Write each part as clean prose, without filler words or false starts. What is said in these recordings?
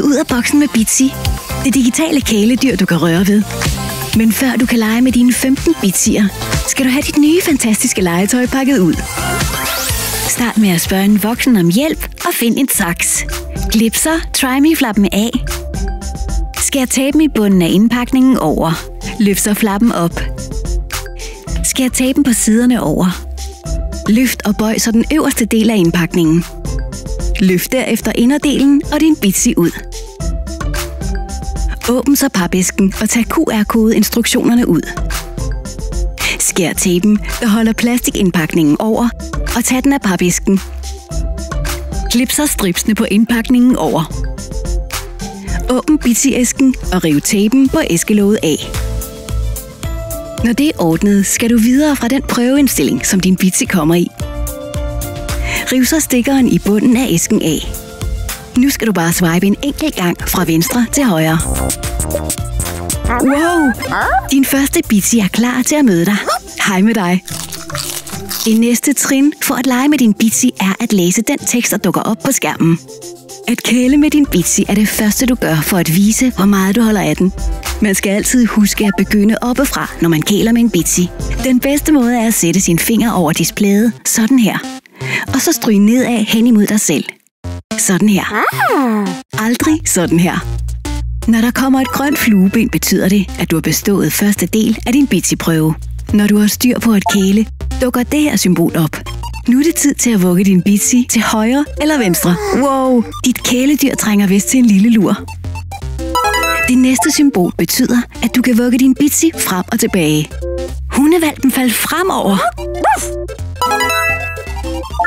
kommet ud af boksen med Bitzee. Det digitale kæledyr, du kan røre ved. Men før du kan lege med dine 15 Bitzeer, skal du have dit nye fantastiske legetøj pakket ud. Start med at spørge en voksen om hjælp og find en saks. Glipser, try-me-flappen af. Skær tapen i bunden af indpakningen over. Løft så flappen op. Skær tapen på siderne over. Løft og bøj så den øverste del af indpakningen. Løft derefter inderdelen og din Bitzee ud. Åbn så papæsken og tag QR-kode-instruktionerne ud. Skær tapen, der holder plastikindpakningen over, og tag den af papæsken. Klip så stripsene på indpakningen over. Åbn Bitzee-æsken og riv tapen på æskelåget af. Når det er ordnet, skal du videre fra den prøveindstilling, som din Bitzee kommer i. Riv så stikkeren i bunden af æsken af. Nu skal du bare swipe en enkelt gang fra venstre til højre. Wow! Din første Bitzee er klar til at møde dig. Hej med dig! Det næste trin for at lege med din Bitzee er at læse den tekst, der dukker op på skærmen. At kæle med din Bitzee er det første, du gør for at vise, hvor meget du holder af den. Man skal altid huske at begynde oppefra, når man kæler med en Bitzee. Den bedste måde er at sætte sin finger over displayet, sådan her. Og så stryge nedad hen imod dig selv. Sådan her. Aldrig sådan her. Når der kommer et grønt flueben, betyder det, at du har bestået første del af din Bitzee-prøve. Når du har styr på at kæle, dukker det her symbol op. Nu er det tid til at vugge din Bitzee til højre eller venstre. Wow, dit kæledyr trænger vist til en lille lur. Det næste symbol betyder, at du kan vugge din Bitzee frem og tilbage. Hundehvalpen faldt fremover.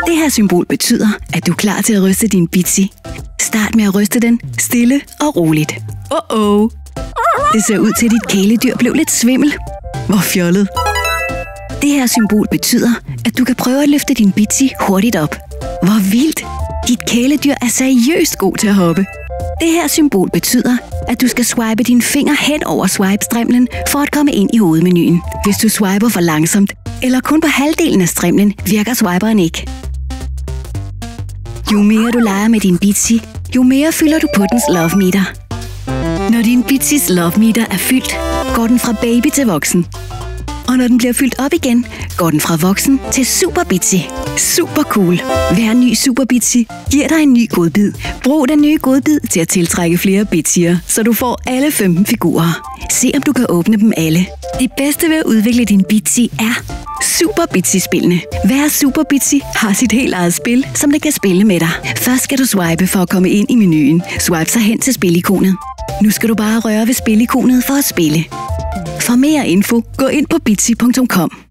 Det her symbol betyder, at du er klar til at ryste din Bitzee. Start med at ryste den stille og roligt. Det ser ud til, at dit kæledyr blev lidt svimmel. Hvor fjollet. Det her symbol betyder, at du kan prøve at løfte din Bitzee hurtigt op. Hvor vildt! Dit kæledyr er seriøst god til at hoppe. Det her symbol betyder, at du skal swipe din finger hen over swipe-strimlen for at komme ind i hovedmenuen. Hvis du swiper for langsomt, eller kun på halvdelen af strimlen, virker swiperen ikke. Jo mere du leger med din Bitzee, jo mere fylder du på dens love meter. Når din Bitzees love meter er fyldt, går den fra baby til voksen. Og når den bliver fyldt op igen, går den fra voksen til Super Bitzee. Super cool! Hver ny Super Bitzee giver dig en ny godbid. Brug den nye godbid til at tiltrække flere Bitzeer, så du får alle 15 figurer. Se om du kan åbne dem alle. Det bedste ved at udvikle din Bitzee er Super Bitzee-spillene. Hver Super Bitzee har sit helt eget spil, som det kan spille med dig. Først skal du swipe for at komme ind i menuen. Swipe så hen til spilikonet. Nu skal du bare røre ved spilikonet for at spille. For mere info, gå ind på bitzee.com.